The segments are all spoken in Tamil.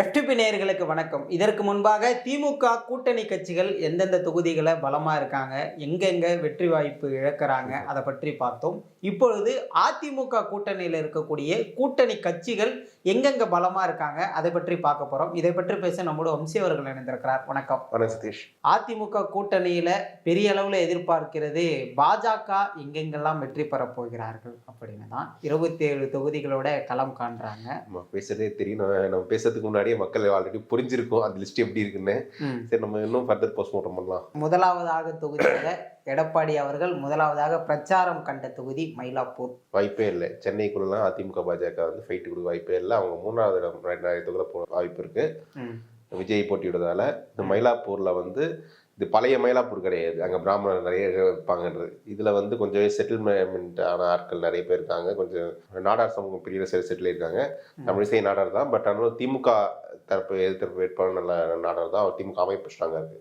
எஃப்டிபி நேயர்களுக்கு வணக்கம். இதற்கு முன்பாக திமுக கூட்டணி கட்சிகள் எந்தெந்த தொகுதிகளை பலமா இருக்காங்க, எங்கெங்க வெற்றி வாய்ப்பு இழக்கிறாங்க, அதை பற்றி பார்த்தோம். இப்பொழுது அதிமுக கூட்டணியில் இருக்கக்கூடிய கூட்டணி கட்சிகள் எங்கெங்க பலமா இருக்காங்க, அதை பற்றி பார்க்க போறோம். இதை பற்றி பேச நம்மோட வம்சி அவர்கள் இணைந்திருக்கிறார். வணக்கம். வணக்கம் சதீஷ். அதிமுக கூட்டணியில பெரிய அளவுல எதிர்பார்க்கிறது பாஜக எங்கெங்கெல்லாம் வெற்றி பெறப் போகிறார்கள் அப்படின்னு தான். 27 தொகுதிகளோட களம் காண்றாங்க. நம்ம பேசுறதே தெரியும். நம்ம பேசுறதுக்கு முன்னாடியே மக்கள் ஆல்ரெடி புரிஞ்சிருக்கும் அந்த லிஸ்ட் எப்படி இருக்குன்னு. சரி, நம்ம இன்னும் ஃபர்தர் போஸ்ட்மார்ட்டம் பண்ணலாம். முதலாவதாக தொகுதியில எடப்பாடி அவர்கள் முதலாவதாக பிரச்சாரம் கண்ட தொகுதி மயிலாப்பூர். வாய்ப்பே இல்லை. சென்னைக்குள்ளலாம் அதிமுக பாஜக வந்து ஃபைட்டு கொடுக்க வாய்ப்பே இல்லை. அவங்க 3வது இடம் 2000 தொகுதியில் போக வாய்ப்பு இருக்கு. விஜய் போட்டியிடுறதால இந்த மயிலாப்பூர்ல வந்து இது பழைய மயிலாப்பூர் கிடையாது. அங்கே பிராமணர் நிறைய இருப்பாங்கன்றது. இதில் வந்து கொஞ்சம் செட்டில்மெண்ட் ஆன ஆட்கள் நிறைய பேர் இருக்காங்க. கொஞ்சம் நாடார் சமூகம் பெரிய செட்டில் இருக்காங்க. தமிழிசை நாடார் தான். பட் ஆனால் திமுக தரப்பு எதிர்ப்பு வேட்பாளர் நல்ல நாடார் தான். அவர் திமுக அமைப்பு ஸ்ட்ராங்காக இருக்கு.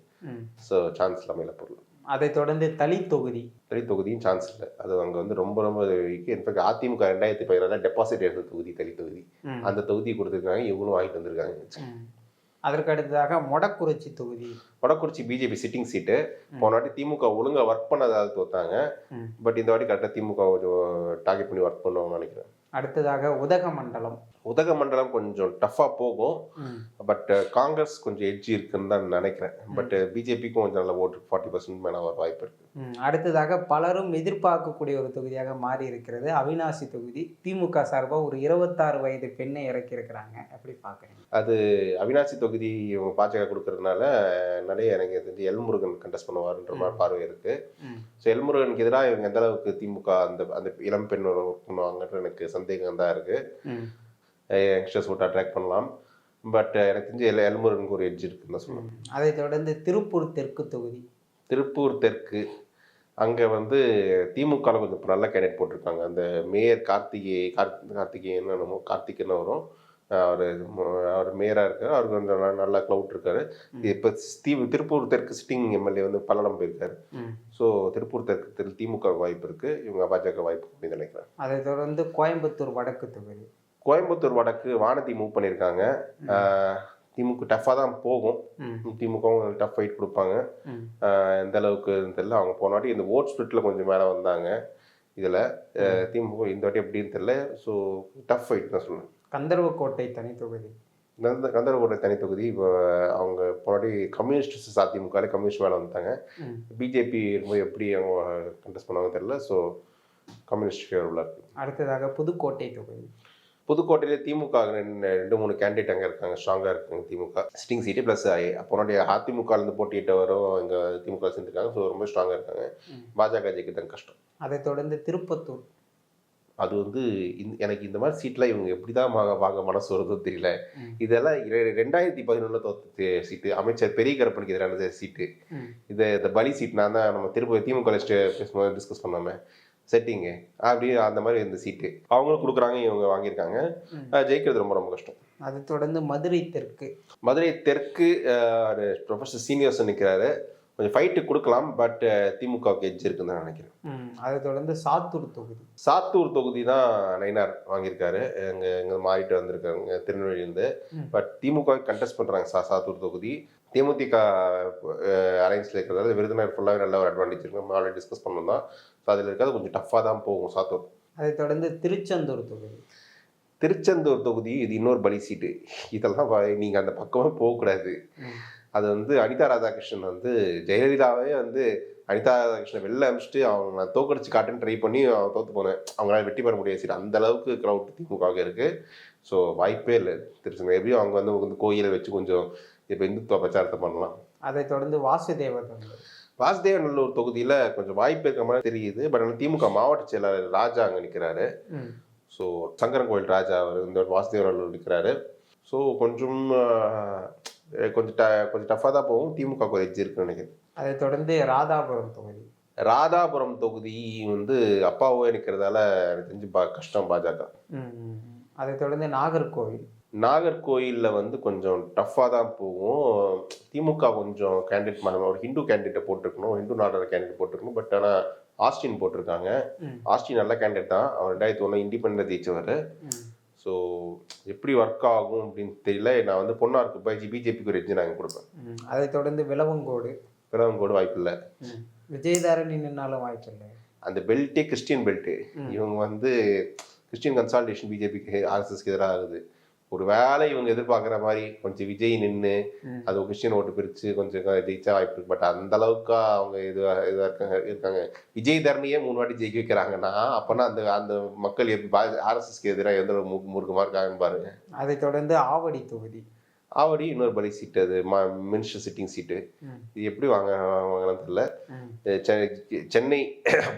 ஸோ சான்ஸ் இல்லை மயிலாப்பூர்ல. அதை தொடர்ந்து தலித் தொகுதியும் சான்ஸ் இல்லை. அது அங்கே வந்து ரொம்ப இன்ஃபேக்ட் அதிமுக 2014 டெபாசிட் எடுத்த தொகுதி தலித் தொகுதி. அந்த தொகுதி கொடுத்துருக்காங்க. இவங்களும் வாங்கிட்டு வந்திருக்காங்க. அதற்கு அடுத்ததாக மொடக்குறிச்சி பிஜேபி சிட்டிங் சீட்டு. போன வாட்டி திமுக ஒழுங்கா ஒர்க் பண்ணதால் தோத்தாங்க. பட் இந்த வாட்டி கரெக்டாக திமுக டார்கெட் பண்ணி ஒர்க் பண்ணுவாங்கன்னு நினைக்கிறேன். அடுத்ததாக உதகமண்டலம் கொஞ்சம் டஃபா போகும். பட் காங்கிரஸ் கொஞ்சம் எட்ஜி இருக்குன்னு தான் நினைக்கிறேன். பட் பிஜேபிக்கும் கொஞ்சம் நல்ல ஓட்டு 40% மேல வர வாய்ப்பு இருக்கு. அடுத்ததாக பலரும் எதிர்பார்க்கக்கூடிய ஒரு தொகுதியாக மாறி இருக்கிறது அவிநாசி தொகுதி. திமுக சார்பாக ஒரு 26 வயது பெண்ணை இறக்கி இருக்கிறாங்க. எப்படி பாக்குறீங்க? அது அவிநாசி தொகுதி பாஜக கொடுக்கறதுனால நிறைய எனக்கு தெரிஞ்சு எல்முருகன் கண்டெஸ்ட் பண்ணுவாருன்ற மாதிரி பார்வை இருக்கு. ஸோ எல்முருகனுக்கு எதிராக இவங்க எந்த அளவுக்கு திமுக அந்த அந்த இளம் பெண் ஒர்க் பண்ணுவாங்கன்ற எனக்கு சந்தேகம் தான் இருக்கு. யங்ஸ்டர்ஸ் ஓட்டு அட்ராக்ட் பண்ணலாம். பட் எனக்கு தெரிஞ்சு எல்முருகனுக்கு ஒரு எட்ஜ் இருக்குன்னு தான் சொல்லணும். அதை தொடர்ந்து திருப்பூர் தெற்கு அங்கே வந்து திமுக கொஞ்சம் நல்ல கேண்டிடேட் போட்டிருக்காங்க. அந்த மேயர் கார்த்திகேயன் வரும். அவர் மேயராக இருக்கார். அவருக்கு கொஞ்சம் நல்லா க்ளவுட் இருக்காரு. இப்போ திருப்பூர் தெற்கு சிட்டிங் எம்எல்ஏ வந்து பல்லடம் போயிருக்காரு. ஸோ திருப்பூர் தெற்கு திமுக வாய்ப்பு இருக்கு. இவங்க பாஜக வாய்ப்பு அப்படின்னு நினைக்கிறேன். அதை தொடர்ந்து கோயம்புத்தூர் வடக்கு வானதி மூவ் பண்ணியிருக்காங்க. திமுக டஃப்பாக தான் போகும். திமுகவும் டஃப் ஃபைட் கொடுப்பாங்க. எந்த அளவுக்கு தெரியல. அவங்க போன வாட்டி இந்த ஓட் ஸ்பிளிட்ல கொஞ்சம் மேலே வந்தாங்க. இதில் திமுக இந்த வாட்டி எப்படின்னு தெரியல. ஸோ டஃப் ஃபைட் தான் சொல்லணும். கந்தர்வக்கோட்டை தனி தொகுதி இப்போ அவங்க போனாடி கம்யூனிஸ்ட் அதிமுக கம்யூனிஸ்ட் மேலே வந்துட்டாங்க. பிஜேபி எப்படி அவங்க கண்டெஸ்ட் பண்ணுவாங்க தெரியல. ஸோ கம்யூனிஸ்ட் ஃபேவரபுளாக இருக்கு. அடுத்ததாக புதுக்கோட்டையில திமுக 2-3 கேண்டிடேட் அங்கே இருக்காங்க. ஸ்ட்ராங்காக இருக்காங்க. திமுக சிட்டிங் சீட்டு ப்ளஸ் போனாடி அதிமுகலேருந்து போட்டியிட்டவரும் இங்கே திமுக சேர்ந்துருக்காங்க. ஸோ ரொம்ப ஸ்ட்ராங்காக இருக்காங்க. பாஜக ஜெயிக்க தான் கஷ்டம். அதை தொடர்ந்து திருப்பத்தூர். அது வந்து எனக்கு இந்த மாதிரி சீட்லாம் இவங்க எப்படிதான் வாங்க மனசு வருதோ தெரியல. இதெல்லாம் 2011 தோத்த சீட்டு. அமைச்சர் பெரிய கருப்பனுக்கு எதிரான சீட்டு. இந்த பலி சீட் நான் தான் நம்ம திமுக பேசும்போது டிஸ்கஸ் பண்ணாம செட்டிங்கு அப்படி அந்த மாதிரி இந்த சீட்டு அவங்களும் கொடுக்குறாங்க. இவங்க வாங்கியிருக்காங்க. ஜெயிக்கிறது ரொம்ப ரொம்ப கஷ்டம். அதை தொடர்ந்து மதுரை தெற்கு ப்ரொஃபஸர் சீனியர்ஸ் நிற்கிறாரு. கொஞ்சம் ஃபைட்டு கொடுக்கலாம். பட் திமுகவுக்கு எட்ஜ் இருக்குன்னு தான் நினைக்கிறேன். அதை தொடர்ந்து சாத்தூர் தொகுதி தான் நயினார் வாங்கியிருக்காரு. எங்க மாறிட்டு வந்திருக்காங்க திருநெல்வேலியிலேருந்து. பட் திமுக கண்டெஸ்ட் பண்ணுறாங்க சாத்தூர் தொகுதி. தேமுதிக அலைன்ஸில் இருக்கிறதால விருதுநகர் ஃபுல்லாகவே நல்ல ஒரு அட்வான்டேஜ் இருக்கு. நம்ம ஆல்ரெடி டிஸ்கஸ் பண்ணோம் தான். ஸோ அதில் இருக்கிறது கொஞ்சம் டஃப்பாக தான் போகும் சாத்தூர். அதை தொடர்ந்து திருச்செந்தூர் தொகுதி இது இன்னொரு பலி சீட்டு. இதெல்லாம் நீங்கள் அந்த பக்கமாக போகக்கூடாது. அது வந்து அனிதா ராதாகிருஷ்ணன் வந்து ஜெயலலிதாவே வந்து அனிதா ராதாகிருஷ்ணன் வெளில அனுப்பிச்சிட்டு அவங்க நான் தோக்கடிச்சு காட்டுன்னு ட்ரை பண்ணி அவங்க தோற்று போனேன். அவங்களால வெற்றி பெற முடியாது சீட். அந்த அளவுக்கு க்ரௌட் திமுக இருக்கு. ஸோ வாய்ப்பே இல்லை திருச்செந்தூர். எப்படியும் அவங்க வந்து கோயிலை வச்சு கொஞ்சம் இப்போ இந்துத்துவ பிரச்சாரத்தை பண்ணலாம். அதை தொடர்ந்து வாசுதேவநல்லூர் தொகுதியில் கொஞ்சம் வாய்ப்பு இருக்க மாதிரி தெரியுது. பட் ஆனால் திமுக மாவட்ட செயலாளர் ராஜா அங்கே நிற்கிறாரு. ஸோ சங்கரன் கோயில் ராஜா அவர் இந்த வாசுதேவநல்லூர் நிற்கிறாரு. ஸோ கொஞ்சம் டஃப்பாக தான் போகும். திமுக ஒரு எட்ஜ் இருக்குன்னு நினைக்கிறேன். அதை தொடர்ந்து ராதாபுரம் தொகுதி வந்து அப்பாவே நிற்கிறதால எனக்கு தெரிஞ்சு கஷ்டம் பாஜக. அதை தொடர்ந்து நாகர்கோயிலில் வந்து கொஞ்சம் டஃப்பாக தான் போகும். திமுக கொஞ்சம் கேண்டிடேட் பண்ணணும். ஒரு ஹிந்து கேண்டிடேட்டை போட்டிருக்கணும். ஹிந்து நாடார கேண்டிடேட் போட்டிருக்கணும். பட் ஆனால் ஆஸ்டின் போட்டிருக்காங்க. ஆஸ்டின் நல்ல கேண்டிடேட் தான். அவர் 2001 இண்டிபெண்டன்ட் ஜெயிச்சவர். ஸோ எப்படி ஒர்க் ஆகும் அப்படின்னு தெரியல. நான் வந்து பொன்னாருக்கு பிஜேபிக்கு ஒரு எட்ஜ் நாங்கள் கொடுப்பேன். அதை தொடர்ந்து விலவங்கோடு கூட வாய்ப்பு இல்லை. விஜயதாரணி நின்னாலும் வாய்ப்பு இல்லை. அந்த பெல்ட்டே கிறிஸ்டியன் பெல்ட்டு. இவங்க வந்து கிறிஸ்டியன் கன்சால்டேஷன் பிஜேபிக்கு ஆர்எஸ்எஸ்க்கு எதிராக ஆகுது. ஒரு வேலை இவங்க எதிர்பார்க்குற மாதிரி கொஞ்சம் விஜய் நின்று அது கிறிஸ்டியன் ஓட்டு பிரித்து கொஞ்சம் ஜெயிச்சா வாய்ப்பு இருக்கு. பட் அந்த அளவுக்கு அவங்க இதாக இருக்காங்க. விஜய் தரணியே 3 வாட்டி ஜெயிக்க வைக்கிறாங்கன்னா அப்போனா அந்த அந்த மக்கள் ஆர்எஸ்எஸ்க்கு எதிராக எந்த முருகமாக இருக்காங்கன்னு பாருங்க. அதை தொடர்ந்து ஆவடி தொகுதி. ஆவடி இன்னொரு பலி சீட்டு, அது மினிஸ்டர் சிட்டிங் சீட்டு. இது எப்படி வாங்கலாம் தெரியல. சென்னை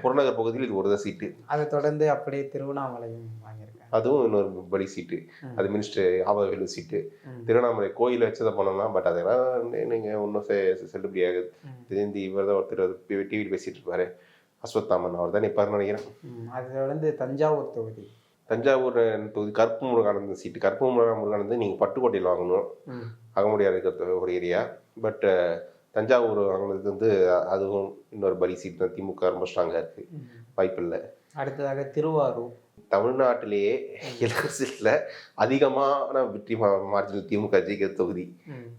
புறநகர் பகுதியில் இது ஒரு சீட்டு. அதை தொடர்ந்து அப்படியே திருவண்ணாமலையும் வாங்கியிருக்காங்க, அதுவும் இன்னொரு பலி சீட்டு. அது மினிஸ்டர் ஆவவேலு சீட்டு. திருவண்ணாமலை கோயிலை வச்சதை பண்ணலாம். பட் அதெல்லாம் நீங்கள் ஒன்றும் செல்லுபடி ஆகுது. தெரிஞ்சு இவர் தான் ஒருத்தர் டிவியில் பேசிட்டு இருப்பாரு, அஸ்வத்தாமன், அவர் தான் நிற்பாருன்னு நினைக்கிறேன். அதை தொடர்ந்து தஞ்சாவூர் தொகுதி. தஞ்சாவூர் தொகுதி கருப்பு முருகானந்தன் சீட்டு. கருப்பு முருகானந்தன் நீங்கள் பட்டுக்கோட்டையில் வாங்கணும், அகமுடியார் இருக்கிற ஒரு ஏரியா. பட் தஞ்சாவூர் வாங்கினது வந்து அதுவும் இன்னொரு பலி சீட் தான். திமுக ரொம்ப ஸ்ட்ராங்காக இருக்குது, வாய்ப்பு இல்லை. அடுத்ததாக திருவாரூர். தமிழ்நாட்டிலேயே இலவசத்தில் அதிகமான வெற்றி மார்ஜின் திமுக ஜெயிக்கிற தொகுதி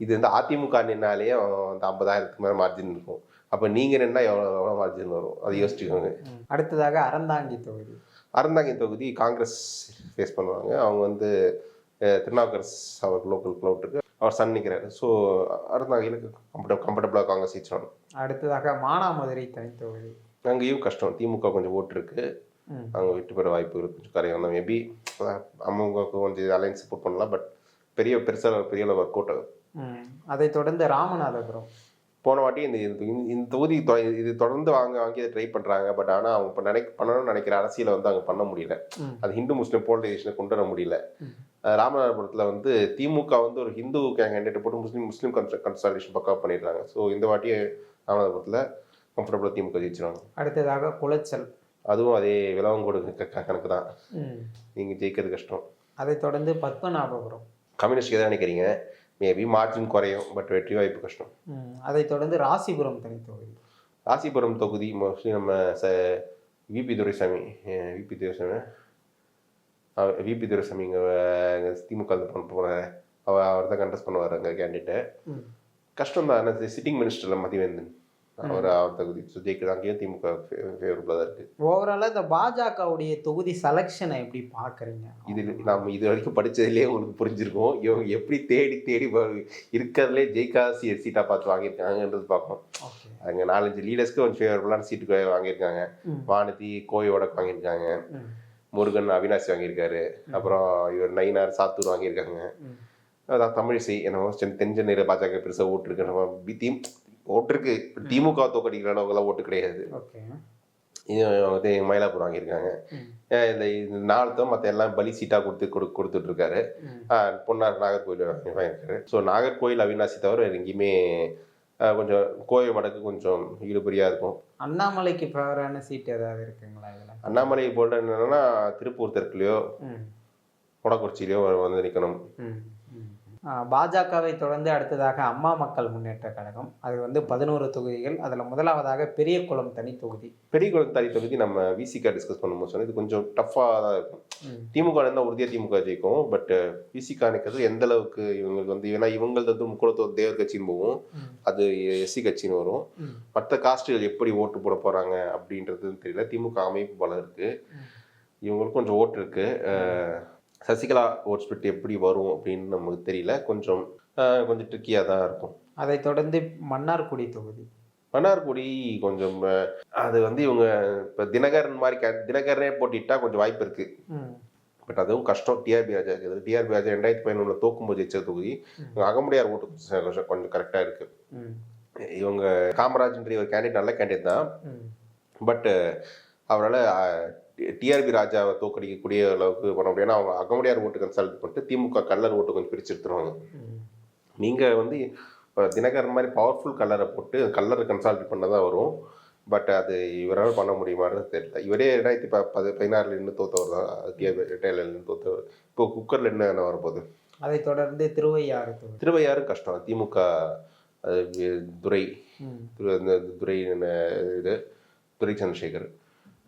இது. வந்து அதிமுக நின்னாலே அந்த 50,000க்கு மேலே மார்ஜின் இருக்கும். அப்போ நீங்கள் நின்னா எவ்வளோ மார்ஜின் வரும், அதை யோசிச்சுக்கோங்க. அடுத்ததாக அறந்தாங்கி தொகுதி. அறந்தாங்கி தொகுதி காங்கிரஸ் ஃபேஸ் பண்ணுவாங்க. அவங்க வந்து Thirunavukkarasu our local க்ளவுட்டுக்கு our Sun நிற்கிறாரு. ஸோ அறந்தாங்கியில் கம்ஃபர்டபுளாக காங்கிரஸ் ஜெயிச்சிடும். அடுத்ததாக மானாமதுரை தனி தொகுதி. அங்கேயும் கஷ்டம், திமுக கொஞ்சம் ஓட்டு இருக்குது, அவங்க வெற்றி பெற வாய்ப்பு இருக்குது. கொஞ்சம் கரையாக தான் மேபி அவங்க கொஞ்சம் அலைன்ஸ் சப்போர்ட் பண்ணலாம். பட் பெருசாக பெரிய ஒர்க் அவுட் ஆகும். அதை தொடர்ந்து ராமநாதபுரம். போன வாட்டி இந்த தொகுதி இது தொடர்ந்து வாங்கி அதை ட்ரை பண்ணுறாங்க. பட் ஆனால் அவங்க இப்போ பண்ணணும்னு நினைக்கிற அரசியலை வந்து அவங்க பண்ண முடியல. அது ஹிந்து முஸ்லீம் போலரைசேஷனை கொண்டு வர முடியல. ராமநாதபுரத்தில் வந்து திமுக வந்து ஒரு ஹிந்து கேண்டிடேட் போட்டு முஸ்லீம் கன்சாலிடேஷன் பக்கா பண்ணிடுறாங்க. ஸோ இந்த வாட்டி ராமநாதபுரத்தில் கம்ஃபர்டபுளாக திமுக ஜெயிச்சிருவாங்க. அடுத்ததாக குளச்சல். அதுவும் அதே விலவங்கோடு கணக்கு தான், நீங்கள் ஜெயிக்கிறது கஷ்டம். அதை தொடர்ந்து பத்மநாபபுரம். கம்யூனிஸ்ட் எதாவது நினைக்கிறீங்க, மேபி மார்ஜின் குறையும், பட் வெற்றி வாய்ப்பு கஷ்டம். அதை தொடர்ந்து ராசிபுரம் தனி தொகுதி. ராசிபுரம் தொகுதி மோஸ்ட்லி நம்ம விபி துரைசாமி இங்கே திமுக போனார், அவர் தான் கண்டெஸ்ட் பண்ணுவார் அங்கே கேண்டிடேட்டு. கஷ்டம் தான். ஆனால் சிட்டிங் மினிஸ்டரில் மதிவேந்தன் அவர் தகுதி ஜெயிக்கிறது. அங்கேயும் திமுக ஃபேவரபுளாக தான் இருக்குது. ஓவராலாக இந்த பாஜகவுடைய தொகுதி செலெக்ஷனை எப்படி பார்க்குறீங்க? நம்ம இது வரைக்கும் படித்ததுலேயே உங்களுக்கு புரிஞ்சிருக்கும். இவங்க எப்படி தேடி இருக்கிறதுலே ஜெயிக்காத சீட்டாக பார்த்து வாங்கியிருக்காங்கன்றது பார்க்கணும். அங்கே 4-5 லீடர்ஸ்க்கு கொஞ்சம் ஃபேவரபுளான சீட்டு வாங்கியிருக்காங்க. வானதி கோயோட வாங்கியிருக்காங்க, முருகன் அவினாசி வாங்கியிருக்காரு, அப்புறம் இவர் நயினார் சாத்தூர் வாங்கியிருக்காங்க. அதான் தமிழிசை என்னமோ தென்சென்னையில் பாஜக பெருசாக ஓட்டுருக்கு, நம்ம ஓட்டுருக்கு. திமுக தோக்கடிக்கிற அளவுக்குலாம் ஓட்டு கிடையாது. இது மயிலாப்பூர் வாங்கியிருக்காங்க. இந்த 4 மற்ற எல்லாம் பலி சீட்டாக கொடுத்துட்டு இருக்காரு. பொன்னார் நாகர்கோவில் வாங்கியிருக்காரு. ஸோ நாகர்கோவில் அவினாசி தவிர எங்கேயுமே கொஞ்சம் கோயில் வடக்கு கொஞ்சம் இழுபறியாக இருக்கும். அண்ணாமலைக்கு ஃபேவரான சீட் ஏதாவது இருக்குங்களா இதில்? அண்ணாமலை போல்ட என்னன்னா திருப்பூர் தெற்குலையோ கொடக்குறிச்சியிலையோ வந்து நிற்கணும். பாஜகவை தொடர்ந்து அடுத்ததாக அம்மா மக்கள் முன்னேற்ற கழகம். அது வந்து 11 தொகுதிகள். அதில் முதலாவதாக பெரியகுளம் தனி தொகுதி. பெரியகுளம் தனி தொகுதி நம்ம விசிகா டிஸ்கஸ் பண்ணும்போது சொன்னால் இது கொஞ்சம் டஃப்பாக தான் இருக்கும். திமுக இருந்தால் உறுதியாக திமுக ஜெயிக்கும். பட் விசிகா நிற்கிறது எந்த அளவுக்கு இவங்களுக்கு வந்து, ஏன்னா இவங்களது வந்து முக்குளத்தோர் தேவர் கட்சின்னு போகும், அது எஸ்சி கட்சின்னு வரும். மற்ற காஸ்ட்டுகள் எப்படி ஓட்டு போட போகிறாங்க அப்படின்றது தெரியல. திமுக அமைப்பு பலம் இருக்குது, இவங்களுக்கு கொஞ்சம் ஓட்டு இருக்குது. சசிகலா ஓட் ஸ்பிரிட் எப்படி வரும் அப்படின்னு நமக்கு தெரியல. கொஞ்சம் ட்ரிக்கியாக தான் இருக்கும். அதை தொடர்ந்து மன்னார்குடி தொகுதி. மன்னார்குடி கொஞ்சம் அது வந்து இவங்க இப்போ தினகரன் மாதிரி தினகரனே போட்டிட்டா கொஞ்சம் வாய்ப்பு இருக்குது. பட் அதுவும் கஷ்டம். டிஆர்பி ராஜா இருக்குது. டிஆர்பி ராஜா 2011 தோக்கும்போது ஜெயிச்ச தொகுதி. அகமுடியார் ஓட்டு கொஞ்சம் கரெக்டாக இருக்குது. இவங்க காமராஜ்ன்ற ஒரு கேண்டிடேட் நல்ல கேண்டிடேட் தான். பட் அவரால் டிஆர்பி ராஜாவை தோக்கடிக்கக்கூடிய அளவுக்கு பண்ண முடியும். ஏன்னா அவங்க அகமுடியார் ஓட்டு கன்சால்ட் பண்ணிட்டு திமுக கலர் ஓட்டு கொஞ்சம் பிரிச்சு எடுத்துருவாங்க. நீங்கள் வந்து இப்போ தினகரன் மாதிரி பவர்ஃபுல் கலரை போட்டு கலரை கன்சால்ட் பண்ண தான் வரும். பட் அது இவரால் பண்ண முடியுமான்னு தெரியல. இவரே 2016 இன்னும் தோற்றவர் தான். டிஆர்பி ரிட்டையர்லேருந்து தோற்றவர். இப்போ குக்கரில் என்ன வரப்போகுது. அதை தொடர்ந்து திருவையாறு கஷ்டம். திமுக துரை சந்திரசேகர்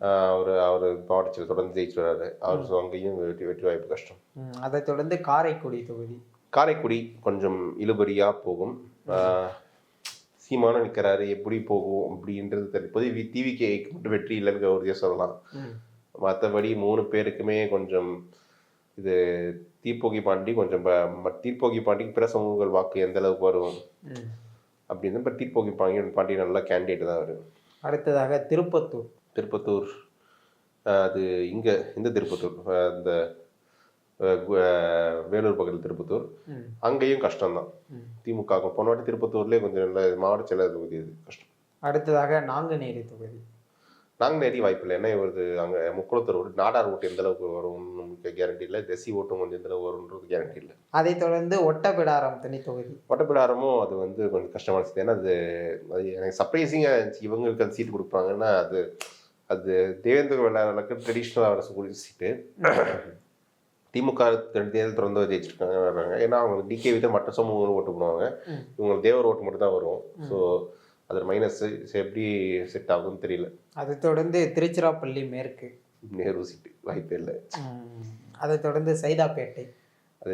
அவர் மாவட்டத்தில் தொடர்ந்து ஜெயிச்சு வர்றாரு. அவர் அங்கேயும் வெற்றி வாய்ப்பு கஷ்டம். அதை தொடர்ந்து காரைக்குடி தொகுதி. காரைக்குடி கொஞ்சம் இழுபறியா போகும். சீமானும் நிற்கிறாரு, எப்படி போகும் அப்படின்றது தெரியும். இப்போது டிவிகேக்கு மட்டும் வெற்றி இல்லைன்னு உறுதியாக சொல்லலாம். மற்றபடி 3 பேருக்குமே கொஞ்சம் இது தீப்போகி பாண்டி கொஞ்சம் தீப்போகி பாண்டிக்கு பிற சமூகங்கள் வாக்கு எந்த அளவுக்கு வரும் அப்படின்னு. இப்போ தீப்போகி பாண்டி நல்ல கேண்டிடேட் தான் வரும். அடுத்ததாக திருப்பத்தூர். அது இங்கே இந்த திருப்பத்தூர், இந்த வேலூர் பக்கத்தில் திருப்பத்தூர், அங்கேயும் கஷ்டம்தான். திமுக போன வாட்டி திருப்பத்தூர்லேயே கொஞ்சம் நல்ல மாவட்ட செயலர் தொகுதி கஷ்டம். அடுத்ததாக நாங்குநேரி தொகுதி. நாங்குநேரி வாய்ப்பு இல்லை. ஏன்னா இவரது அங்கே முக்குளத்தூர் ஓட்டு, நாடார் ஓட்டு எந்த அளவுக்கு வரும்னு கேரண்டி இல்லை. தெசி ஓட்டும் கொஞ்சம் எந்த அளவுக்கு வரும்ன்றது கேரண்டி இல்லை. அதை தொடர்ந்து ஒட்டப்பிடாரம் தனி தொகுதி. ஒட்டப்பிடாரமும் அது கொஞ்சம் கஷ்டமான இருந்துச்சு. ஏன்னா அது எனக்கு சர்ப்ரைசிங்காக இருந்துச்சு. இவங்களுக்கு அது சீட்டு கொடுப்பாங்கன்னா அது தேவேந்திர வேளாளருக்கு ட்ரெடிஷ்னலாக வர சீட்டு. திமுக 2 தேர்தல் திறந்து ஜெயிச்சிருக்காங்க வர்றாங்க. ஏன்னா அவங்க டிகேவி தான் மற்ற சமூகம் ஓட்டு போடுவாங்க, இவங்களுக்கு தேவர் ஓட்டு மட்டும் தான் வரும். ஸோ அது மைனஸ். எப்படி செட் ஆகும்னு தெரியல. அதை தொடர்ந்து திருச்சிராப்பள்ளி மேற்கு நேரு சீட்டு வாய்ப்பே இல்லை. அதை தொடர்ந்து சைதாப்பேட்டை. அது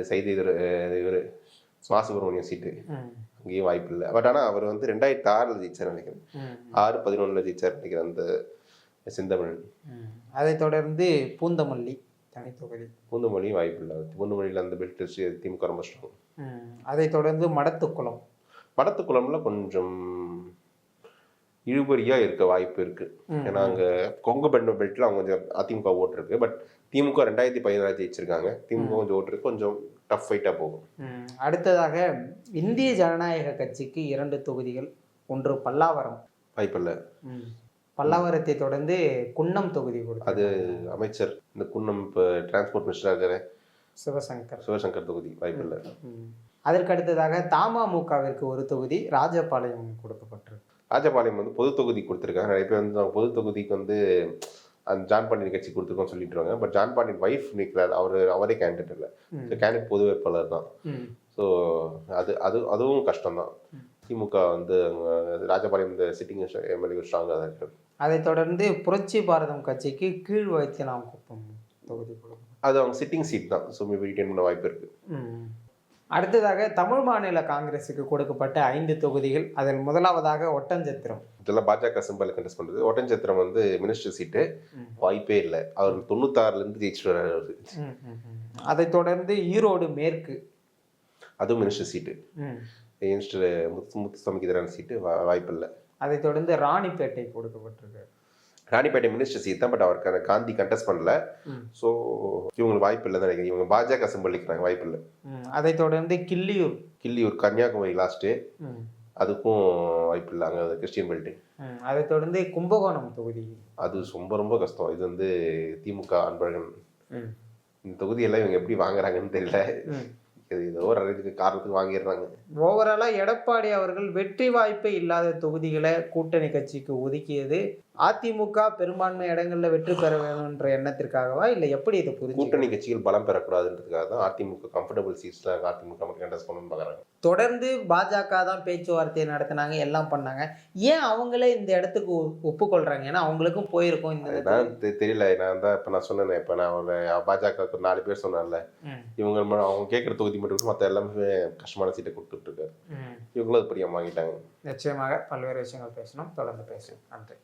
இவர் சுவாசுப்ரமணியம் சீட்டு, அங்கேயும் வாய்ப்பு இல்லை. பட் ஆனால் அவர் 2006 ஜெயிச்சார் நினைக்கிறேன். 6-11 ஜெயிச்சார் நினைக்கிறேன் அந்த செந்தமிழன். அதை தொடர்ந்து பூந்தமல்லி தனி தொகுதி. பூந்தமல்லியும் வாய்ப்பு இல்லை. பூந்தமல்லியில் அந்த பெல்ட் திமுக ரொம்ப ஸ்ட்ராங். அதை தொடர்ந்து மடத்துக்குளம்ல கொஞ்சம் இழுபறியா இருக்க வாய்ப்பு இருக்கு. ஏன்னா அங்க கொங்கு பெல்ட்ல அவங்க கொஞ்சம் அதிமுக ஓட்டு இருக்கு. பட் திமுக 2016 ஜெயிச்சிருக்காங்க. திமுக கொஞ்சம் ஓட்டு இருக்கு, கொஞ்சம் டஃப் ஃபைட்டா போகும். அடுத்ததாக இந்திய ஜனநாயக கட்சிக்கு 2 தொகுதிகள். ஒன்று பல்லாவரம், வாய்ப்பு இல்லை. பல்லாவரத்தை தொடர்ந்து குன்னம் தொகுதி அது அமைச்சர் இந்த குன்னம் இப்போ டிரான்ஸ்போர்ட் மினிஸ்டராக இருக்கிற சிவசங்கர் தொகுதி, வாய்ப்பு இல்லை. அதற்கு அடுத்ததாக தமாமுகவிற்கு 1 தொகுதி ராஜபாளையம் கொடுக்கப்பட்டிருக்கு. ராஜபாளையம் பொது தொகுதி கொடுத்துருக்காங்க. நிறைய பேர் பொது தொகுதிக்கு அந்த ஜான் பாண்டியன் கட்சி கொடுத்துருக்கோன்னு சொல்லிட்டு இருக்காங்க. பட் ஜான் பாண்டியன் வைஃப் நிற்கிறார், அவரே கேண்டிடேட் இல்லை. கேண்டிடேட் பொது வேட்பாளர் தான். ஸோ அதுவும் கஷ்டம்தான். திமுக ராஜபாளையம் இந்த சிட்டிங் எம்எல்ஏ ஸ்ட்ராங்காக தான் இருக்காது. அதை தொடர்ந்து புரட்சி பாரதம் கட்சிக்கு கீழ் வைத்தியநாமக்குப்பம் தொகுதி கொடுக்கும். அது அவங்க சிட்டிங் சீட் தான். ஸோ மேபி ரிட்டைன் பண்ண வாய்ப்பு இருக்கு. அடுத்ததாக தமிழ் மாநில காங்கிரஸுக்கு கொடுக்கப்பட்ட 5 தொகுதிகள். அதில் முதலாவதாக ஒட்டஞ்சத்திரம். இதெல்லாம் பாஜக சிம்பல் கண்டெஸ்ட் பண்றது. ஒட்டஞ்சத்திரம் மினிஸ்டர் சீட்டு, வாய்ப்பே இல்லை. அவர் 96 ஜெயிச்சுட்டு வர்றாரு. அதை தொடர்ந்து ஈரோடு மேற்கு, அதுவும் மினிஸ்டர் சீட்டு. மினிஸ்டர் முத்துசாமிக்கு எதிரான சீட்டு, வாய்ப்பு இல்லை. அதை தொடர்ந்து ராணிப்பேட்டை கொடுக்கப்பட்டிருக்கு. ராணிப்பேட்டை மினிஸ்டர் சீட் தான். பட் அவருக்கு காந்தி கண்டெஸ்ட் பண்ணல. ஸோ இவங்களுக்கு வாய்ப்பு இல்லை தான் நினைக்கிறேன். இவங்க பாஜக சிம்பல் நிற்கிறாங்க, வாய்ப்பு இல்லை. அதை தொடர்ந்து கிள்ளியூர் கன்னியாகுமரி லாஸ்ட்டு, அதுக்கும் வாய்ப்பு இல்லை. அங்கே கிறிஸ்டியன் பெல்ட்டு. அதை தொடர்ந்து கும்பகோணம் தொகுதி. அது ரொம்ப கஷ்டம். இது திமுக அன்பழகன். இந்த தொகுதியெல்லாம் இவங்க எப்படி வாங்குறாங்கன்னு தெரியல. ஏதோ ஒரு காரணத்துக்கு வாங்கிடுறாங்க. ஓவராலா எடப்பாடி அவர்கள் வெற்றி வாய்ப்பே இல்லாத தொகுதிகளை கூட்டணி கட்சிக்கு ஒதுக்கியது அதிமுக பெரும்பான்மை இடங்கள்ல வெற்றி பெற வேணும்ன்ற எண்ணத்திற்காகவா, இல்லை எப்படி இதை புரிஞ்சு? கூட்டணி கட்சிகள் பலம் பெறக்கூடாதுன்றதுக்காக தான் அதிமுக கம்ஃபர்டபுள் சீட்ஸ்ல அதிமுக கண்டெஸ்ட் பண்ணணும்னு பார்க்குறாங்க. தொடர்ந்து பாஜக தான் பேச்சுவார்த்தையை நடத்தினாங்க, எல்லாம் பண்ணாங்க. ஏன் அவங்களே இந்த இடத்துக்கு ஒப்புக்கொள்றாங்க? ஏன்னா அவங்களுக்கும் போயிருக்கும் இந்த தெரியல. நான் தான் இப்போ நான் சொன்னேன். இப்போ நான் ஒரு பாஜக 4 பேர் சொன்னார்ல, இவங்க அவங்க கேட்குற தொகுதி மட்டும் மற்ற எல்லாமே கஷ்டமான சீட்டை கொடுத்துட்டு இருக்காரு. இவங்களும் அது படியாக வாங்கிட்டாங்க. நிச்சயமாக பல்வேறு விஷயங்கள் பேசணும், தொடர்ந்து பேசுவோம். நன்றி.